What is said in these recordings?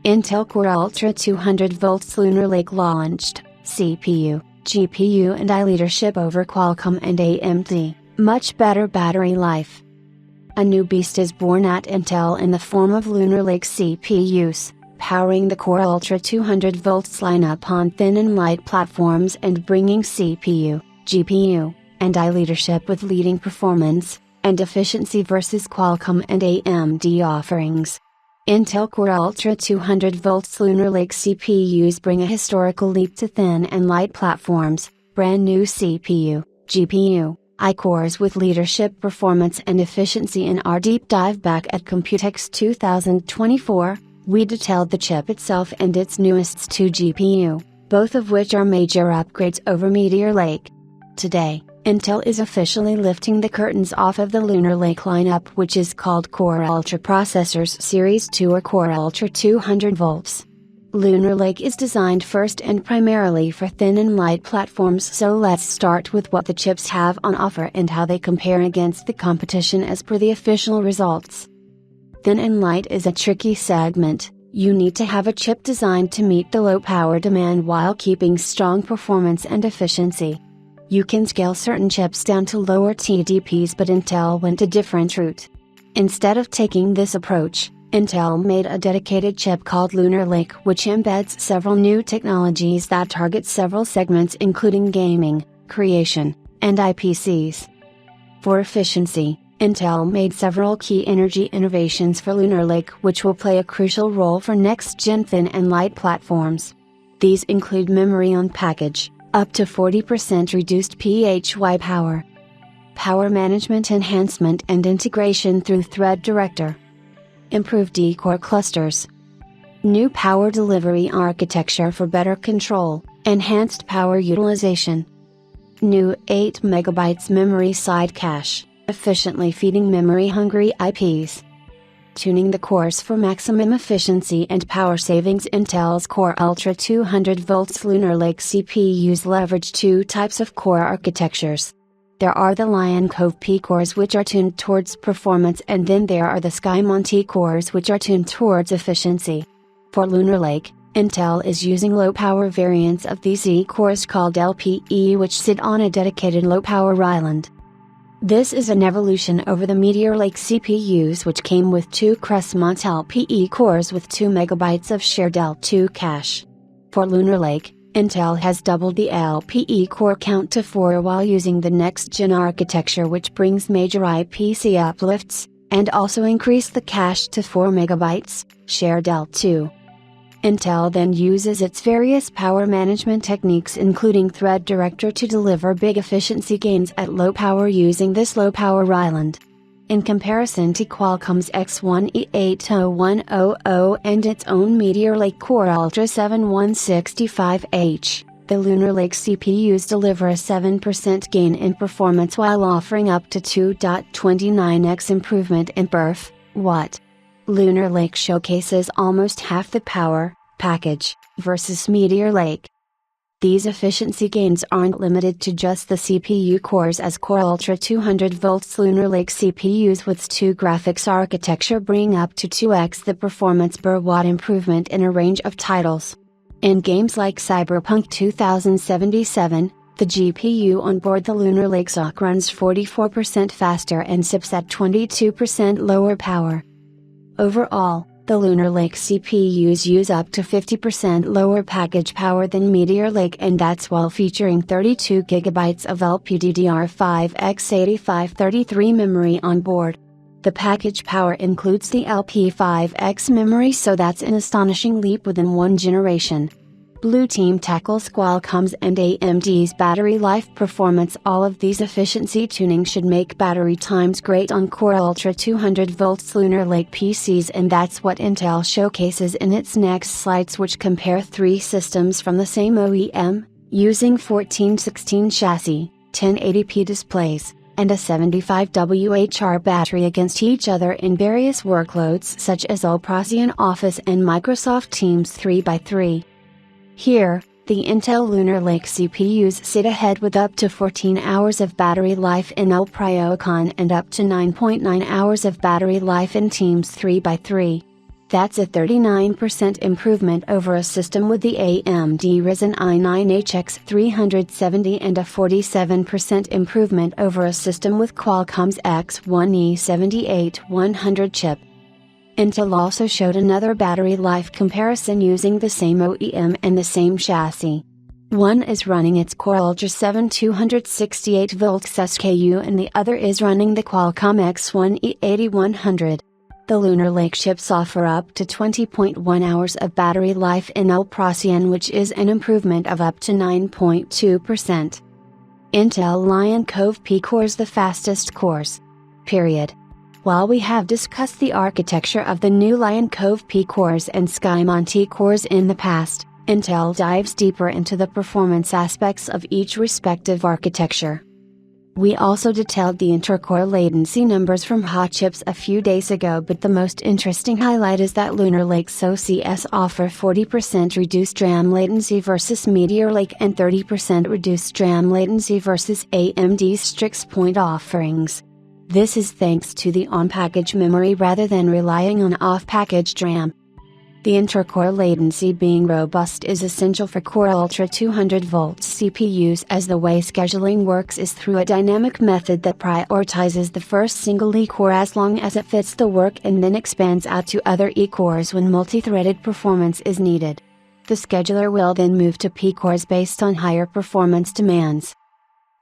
Intel Core Ultra 200V Lunar Lake launched, CPU, GPU and AI leadership over Qualcomm and AMD, much better battery life. A new beast is born at Intel in the form of Lunar Lake CPUs, powering the Core Ultra 200V lineup on thin and light platforms and bringing CPU, GPU, and AI leadership with leading performance and efficiency versus Qualcomm and AMD offerings. Intel Core Ultra 200V Lunar Lake CPUs bring a historical leap to thin and light platforms, brand new CPU, GPU, AI cores with leadership performance and efficiency. In our deep dive back at Computex 2024, we detailed the chip itself and its newest 2 GPU, both of which are major upgrades over Meteor Lake. Today, Intel is officially lifting the curtains off of the Lunar Lake lineup, which is called Core Ultra Processors Series 2 or Core Ultra 200V. Lunar Lake is designed first and primarily for thin and light platforms, so let's start with what the chips have on offer and how they compare against the competition as per the official results. Thin and light is a tricky segment. You need to have a chip designed to meet the low power demand while keeping strong performance and efficiency. You can scale certain chips down to lower TDPs, but Intel went a different route. Instead of taking this approach, Intel made a dedicated chip called Lunar Lake, which embeds several new technologies that target several segments including gaming, creation, and IPCs. For efficiency, Intel made several key energy innovations for Lunar Lake which will play a crucial role for next-gen thin and light platforms. These include memory on package, up to 40% reduced PHY power, power management enhancement and integration through Thread Director, improved D-core clusters, new power delivery architecture for better control, enhanced power utilization, new 8MB memory side cache, efficiently feeding memory-hungry IPs. Tuning the cores for maximum efficiency and power savings. Intel's Core Ultra 200V Lunar Lake CPUs leverage two types of core architectures. There are the Lion Cove P cores which are tuned towards performance, and then there are the Skymon T cores which are tuned towards efficiency. For Lunar Lake, Intel is using low-power variants of these E cores called LPE, which sit on a dedicated low-power island. This is an evolution over the Meteor Lake CPUs, which came with 2 Crestmont LPE cores with 2MB of shared L2 cache. For Lunar Lake, Intel has doubled the LPE core count to 4 while using the next-gen architecture, which brings major IPC uplifts, and also increased the cache to 4MB, shared L2. Intel then uses its various power management techniques including Thread Director to deliver big efficiency gains at low power using this low power island. In comparison to Qualcomm's X1E80100 and its own Meteor Lake Core Ultra 7165H, the Lunar Lake CPUs deliver a 7% gain in performance while offering up to 2.29x improvement in perf. Watt. Lunar Lake showcases almost half the power package versus Meteor Lake. These efficiency gains aren't limited to just the CPU cores, as Core Ultra 200V Lunar Lake CPUs with 2 graphics architecture bring up to 2x the performance per watt improvement in a range of titles. In games like Cyberpunk 2077, the GPU on board the Lunar Lake SoC runs 44% faster and sips at 22% lower power. Overall, the Lunar Lake CPUs use up to 50% lower package power than Meteor Lake, and that's while featuring 32GB of LPDDR5 x8533 memory on board. The package power includes the LP5X memory, so that's an astonishing leap within one generation. Blue Team tackles Qualcomm's and AMD's battery life performance. All of these efficiency tuning should make battery times great on Core Ultra 200V Lunar Lake PCs, and that's what Intel showcases in its next slides, which compare 3 systems from the same OEM, using 1416 chassis, 1080p displays, and a 75Wh battery against each other in various workloads such as Operación Office and Microsoft Teams 3x3. Here, the Intel Lunar Lake CPUs sit ahead with up to 14 hours of battery life in Operación and up to 9.9 hours of battery life in Teams 3x3. That's a 39% improvement over a system with the AMD Ryzen i9 HX370 and a 47% improvement over a system with Qualcomm's X1E78-100 chip. Intel also showed another battery life comparison using the same OEM and the same chassis. One is running its Core Ultra 7 268V SKU and the other is running the Qualcomm X1E8100. The Lunar Lake chips offer up to 20.1 hours of battery life in L-Procyon, which is an improvement of up to 9.2%. Intel Lion Cove P cores the fastest cores. Period. While we have discussed the architecture of the new Lion Cove P cores and Skymon T cores in the past, Intel dives deeper into the performance aspects of each respective architecture. We also detailed the intercore latency numbers from hot chips a few days ago, but the most interesting highlight is that Lunar Lake's OCS offer 40% reduced RAM latency versus Meteor Lake and 30% reduced RAM latency versus AMD's Strix Point offerings. This is thanks to the on-package memory rather than relying on off-packaged RAM. The intercore latency being robust is essential for Core Ultra 200V CPUs, as the way scheduling works is through a dynamic method that prioritizes the first single E-core as long as it fits the work and then expands out to other E-cores when multi-threaded performance is needed. The scheduler will then move to P-cores based on higher performance demands.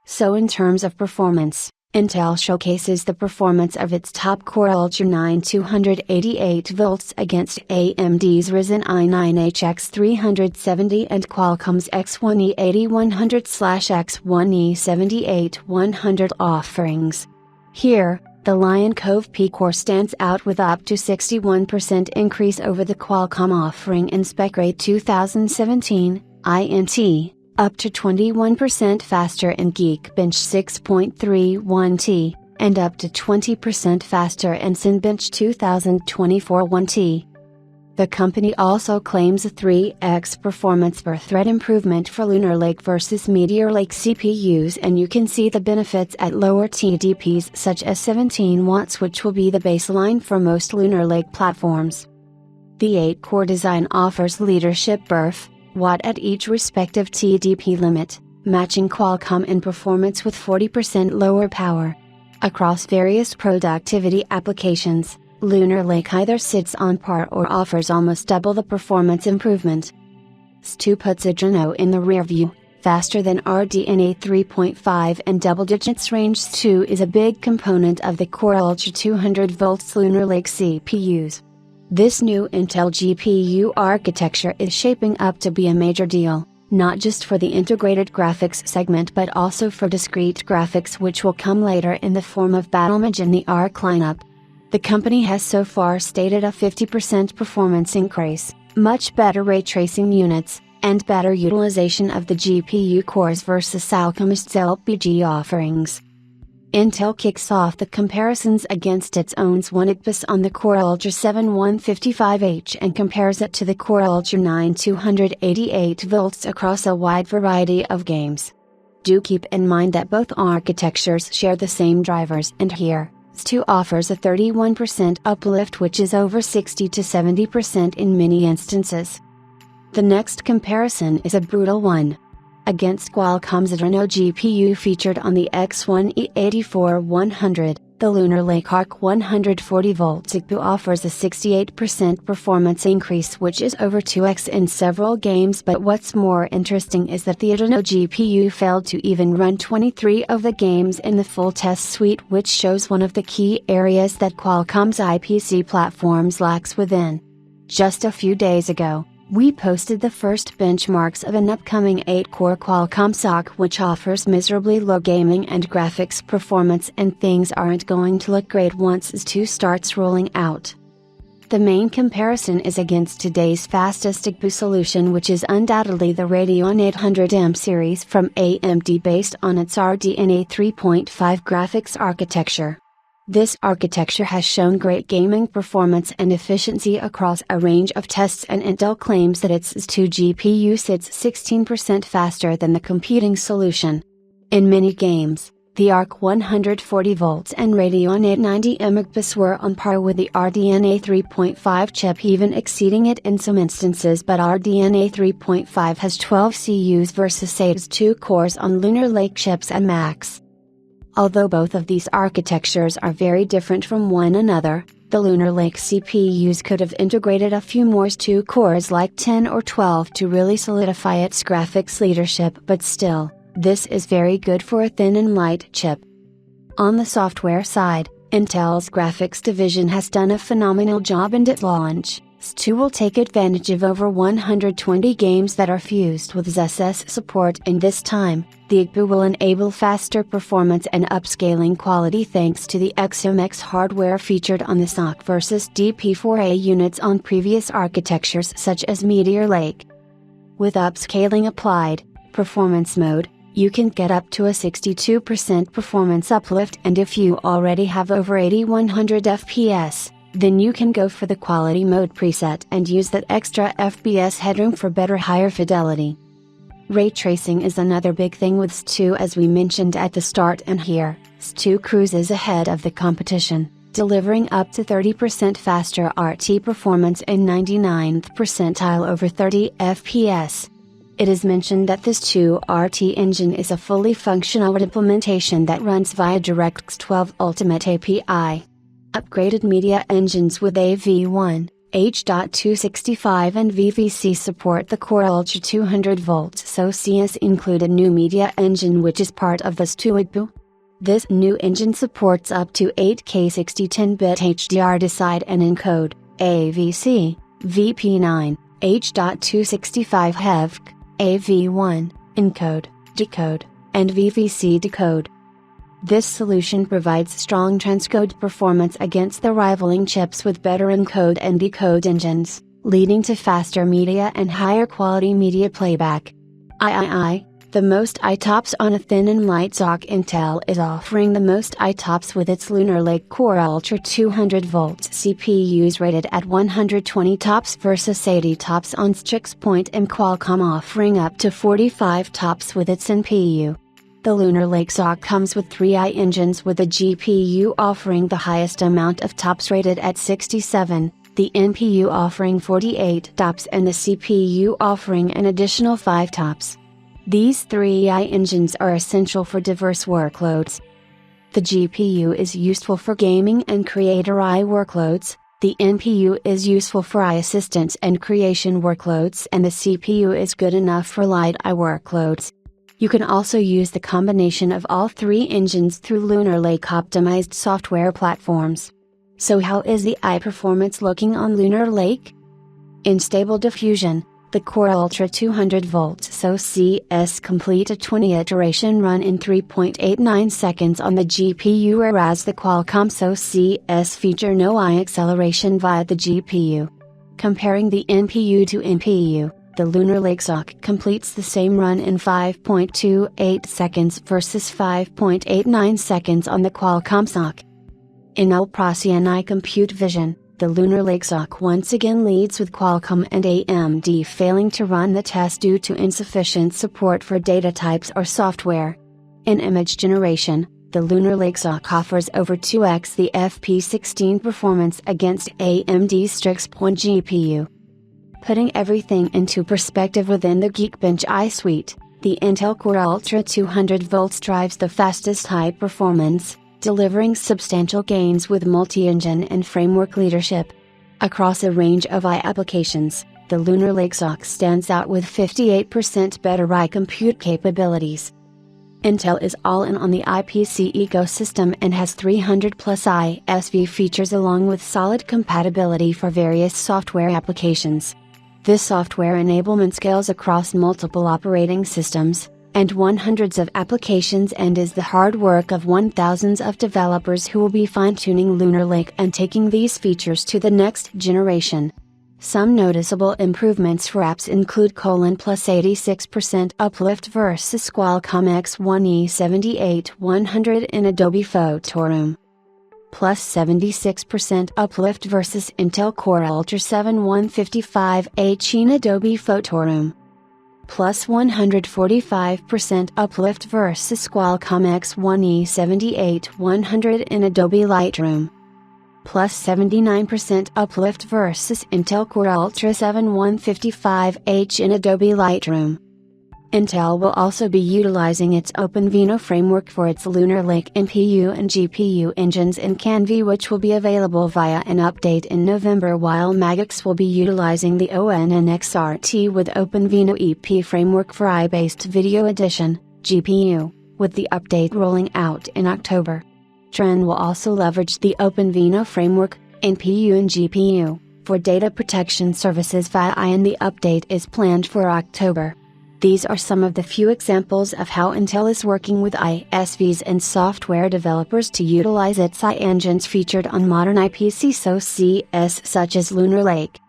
So in terms of performance, Intel showcases the performance of its top Core Ultra 9 288V against AMD's Ryzen i9 HX370 and Qualcomm's X1E8100/X1E78-100 offerings. Here, the Lion Cove P core stands out with up to 61% increase over the Qualcomm offering in Spec Rate 2017, INT. Up to 21% faster in Geekbench 6.31T, and up to 20% faster in Cinebench 2024 1T. The company also claims a 3x performance per thread improvement for Lunar Lake versus Meteor Lake CPUs, and you can see the benefits at lower TDPs such as 17 watts, which will be the baseline for most Lunar Lake platforms. The 8-core design offers leadership berth, watt at each respective TDP limit, matching Qualcomm in performance with 40% lower power. Across various productivity applications, Lunar Lake either sits on par or offers almost double the performance improvement. S2 puts Adreno in the rearview, faster than RDNA 3.5 and double digits. Range 2 is a big component of the Core Ultra 200V Lunar Lake CPUs. This new Intel GPU architecture is shaping up to be a major deal, not just for the integrated graphics segment but also for discrete graphics, which will come later in the form of Battlemage in the ARC lineup. The company has so far stated a 50% performance increase, much better ray tracing units, and better utilization of the GPU cores versus Alchemist's LPG offerings. Intel kicks off the comparisons against its own One-Igbus on the Core Ultra 7 155H and compares it to the Core Ultra 9 288V across a wide variety of games. Do keep in mind that both architectures share the same drivers, and here, S2 offers a 31% uplift, which is over 60 to 70% in many instances. The next comparison is a brutal one. Against Qualcomm's Adreno GPU featured on the X1E84-100, the Lunar Lake Arc 140V CPU offers a 68% performance increase, which is over 2x in several games. But what's more interesting is that the Adreno GPU failed to even run 23 of the games in the full test suite, which shows one of the key areas that Qualcomm's IPC platforms lacks within. Just a few days ago, we posted the first benchmarks of an upcoming 8-core Qualcomm SoC, which offers miserably low gaming and graphics performance, and things aren't going to look great once S2 starts rolling out. The main comparison is against today's fastest CPU solution, which is undoubtedly the Radeon 800M series from AMD based on its RDNA 3.5 graphics architecture. This architecture has shown great gaming performance and efficiency across a range of tests, and Intel claims that its S2 GPU sits 16% faster than the competing solution. In many games, The ARC 140 volts and Radeon 890 MHz were on par with the RDNA 3.5 chip, even exceeding it in some instances, but RDNA 3.5 has 12 CUs versus SATA's 2 cores on Lunar Lake chips and Max. Although both of these architectures are very different from one another, the Lunar Lake CPUs could have integrated a few more 2 cores like 10 or 12 to really solidify its graphics leadership, but still, this is very good for a thin and light chip. On the software side, Intel's graphics division has done a phenomenal job, and at launch, S2 will take advantage of over 120 games that are fused with ZSS support, and this time, the IGPU will enable faster performance and upscaling quality thanks to the XMX hardware featured on the SoC versus DP4A units on previous architectures such as Meteor Lake. With upscaling applied, performance mode, you can get up to a 62% performance uplift, and if you already have over 8100 FPS, then you can go for the quality mode preset and use that extra FPS headroom for better higher fidelity. Ray tracing is another big thing with S2, as we mentioned at the start, and here, S2 cruises ahead of the competition, delivering up to 30% faster RT performance and 99th percentile over 30 FPS. It is mentioned that this 2RT engine is a fully functional implementation that runs via DirectX 12 Ultimate API. Upgraded media engines with AV1, H.265 and VVC support the Core Ultra 200V SoCs include a new media engine which is part of the S2 IGPU. This new engine supports up to 8K 60-10-bit HDR decide and encode, AVC, VP9, H.265 HEVC, AV1, encode, decode, and VVC decode. This solution provides strong transcode performance against the rivaling chips with better encode and decode engines, leading to faster media and higher quality media playback. The most ITOPS on a thin and light SoC. Intel is offering the most ITOPS with its Lunar Lake Core Ultra 200V CPUs rated at 120 TOPS versus 80 TOPS on Strix Point, and Qualcomm offering up to 45 TOPS with its NPU. The Lunar Lake SoC comes with 3 engines, with the GPU offering the highest amount of TOPS rated at 67, the NPU offering 48 TOPS and the CPU offering an additional 5 TOPS. These 3 engines are essential for diverse workloads. The GPU is useful for gaming and creator AI workloads, the NPU is useful for AI assistance and creation workloads, and the CPU is good enough for light AI workloads. You can also use the combination of all 3 engines through Lunar Lake optimized software platforms. So how is the AI performance looking on Lunar Lake? In Stable Diffusion, the Core Ultra 200V SoCs complete a 20 iteration run in 3.89 seconds on the GPU, whereas the Qualcomm SoCs feature no AI acceleration via the GPU. Comparing the NPU to NPU, the Lunar Lake SoC completes the same run in 5.28 seconds versus 5.89 seconds on the Qualcomm SoC. In Ulprasian compute vision, the Lunar Lake SoC once again leads, with Qualcomm and AMD failing to run the test due to insufficient support for data types or software. In image generation, the Lunar Lake SoC offers over 2x the FP16 performance against AMD's Strix Point GPU. Putting everything into perspective within the Geekbench AI suite, the Intel Core Ultra 200V drives the fastest high performance, delivering substantial gains with multi-engine and framework leadership. Across a range of AI applications, the Lunar Lake SoC stands out with 58% better AI compute capabilities. Intel is all in on the IPC ecosystem and has 300+ ISV features along with solid compatibility for various software applications. This software enablement scales across multiple operating systems, and hundreds of applications, and is the hard work of thousands of developers who will be fine-tuning Lunar Lake and taking these features to the next generation. Some noticeable improvements for apps include plus 86% uplift versus Qualcomm X1 E78-100 in Adobe Photoroom, plus 76% uplift versus Intel Core Ultra 7 155H in Adobe Photoroom, plus 145% uplift versus Qualcomm X1E78-100 in Adobe Lightroom. Plus 79% uplift versus Intel Core Ultra 7 155H in Adobe Lightroom. Intel will also be utilizing its OpenVINO framework for its Lunar Lake NPU and GPU engines in Canvy, which will be available via an update in November, while Magix will be utilizing the ONNX-RT with OpenVINO EP framework for AI-based video edition, GPU, with the update rolling out in October. Tren will also leverage the OpenVINO framework, NPU and GPU, for data protection services via AI, and the update is planned for October. These are some of the few examples of how Intel is working with ISVs and software developers to utilize its AI engines featured on modern IPC SoCs such as Lunar Lake.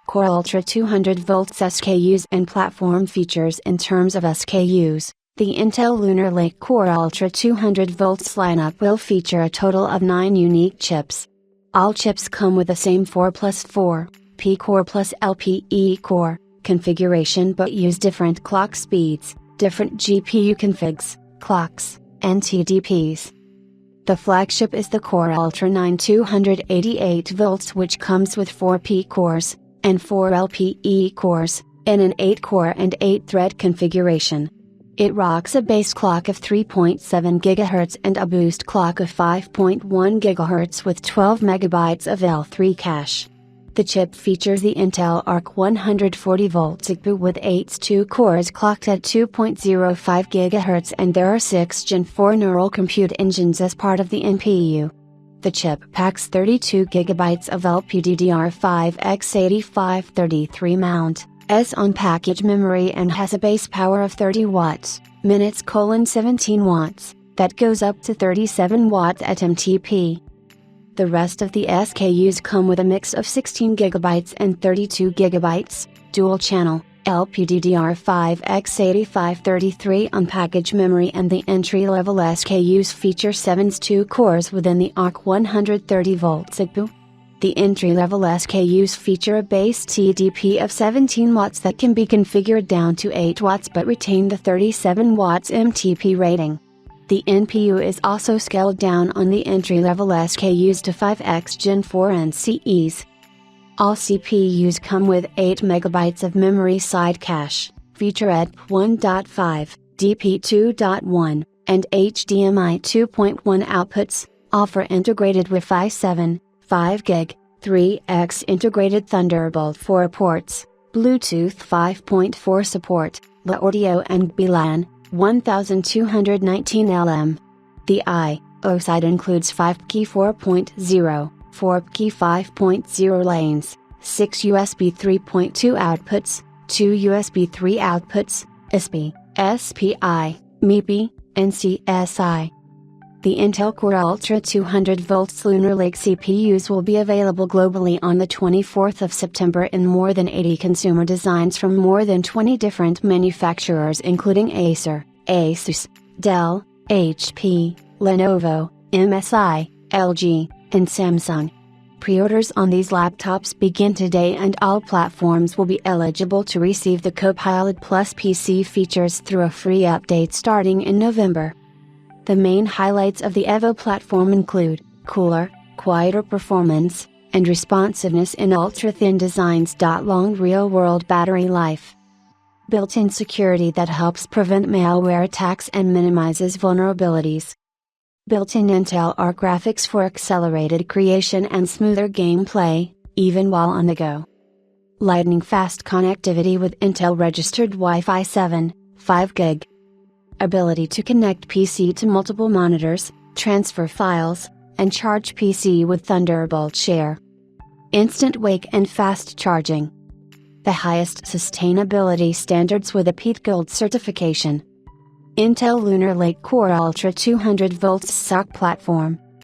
Core Ultra 200V SKUs and platform features. In terms of SKUs, the Intel Lunar Lake Core Ultra 200V lineup will feature a total of 9 unique chips. All chips come with the same 4+4, P-Core plus LPE core configuration, but use different clock speeds, different GPU configs, clocks, and TDPs. The flagship is the Core Ultra 9 288V, which comes with 4 P-cores, and 4 LPE cores, in an 8-core and 8-thread configuration. It rocks a base clock of 3.7 GHz and a boost clock of 5.1 GHz with 12 MB of L3 cache. The chip features the Intel Arc 140V CPU with 8 cores clocked at 2.05 GHz, and there are 6 Gen 4 neural compute engines as part of the NPU. The chip packs 32 GB of LPDDR5 x8533 mount on-package memory and has a base power of 30 watts, 17 watts, that goes up to 37 watts at MTP. The rest of the SKUs come with a mix of 16 GB and 32 GB, dual-channel, LPDDR5 x8533 on-package memory, and the entry-level SKUs feature 7 cores within the Arc 130V CPU. The entry-level SKUs feature a base TDP of 17 watts that can be configured down to 8 watts but retain the 37 watts MTP rating. The NPU is also scaled down on the entry-level SKUs to 5x Gen 4 NCEs. All CPUs come with 8 MB of memory side cache, feature EDP 1.5, DP 2.1, and HDMI 2.1 outputs, offer integrated Wi-Fi 7, 5GHz, 3x integrated Thunderbolt 4 ports, Bluetooth 5.4 support, LA audio and BLAN, 1219 LM. The I/O side includes 5G 4.0, 4G 5.0 lanes, 6 USB 3.2 outputs, 2 USB 3 outputs, ISP, SPI, MIPI, and CSI. The Intel Core Ultra 200V Lunar Lake CPUs will be available globally on the 24th of September in more than 80 consumer designs from more than 20 different manufacturers, including Acer, Asus, Dell, HP, Lenovo, MSI, LG, and Samsung. Pre-orders on these laptops begin today, and all platforms will be eligible to receive the Copilot Plus PC features through a free update starting in November. The main highlights of the Evo platform include cooler, quieter performance, and responsiveness in ultra-thin designs. Long real-world battery life. Built-in security that helps prevent malware attacks and minimizes vulnerabilities. Built-in Intel Arc graphics for accelerated creation and smoother gameplay, even while on the go. Lightning-fast connectivity with Intel registered Wi-Fi 7, 5GHz. Ability to connect PC to multiple monitors, transfer files, and charge PC with Thunderbolt Share. Instant wake and fast charging. The highest sustainability standards with a PEAT Gold certification. Intel Lunar Lake Core Ultra 200V SoC platform.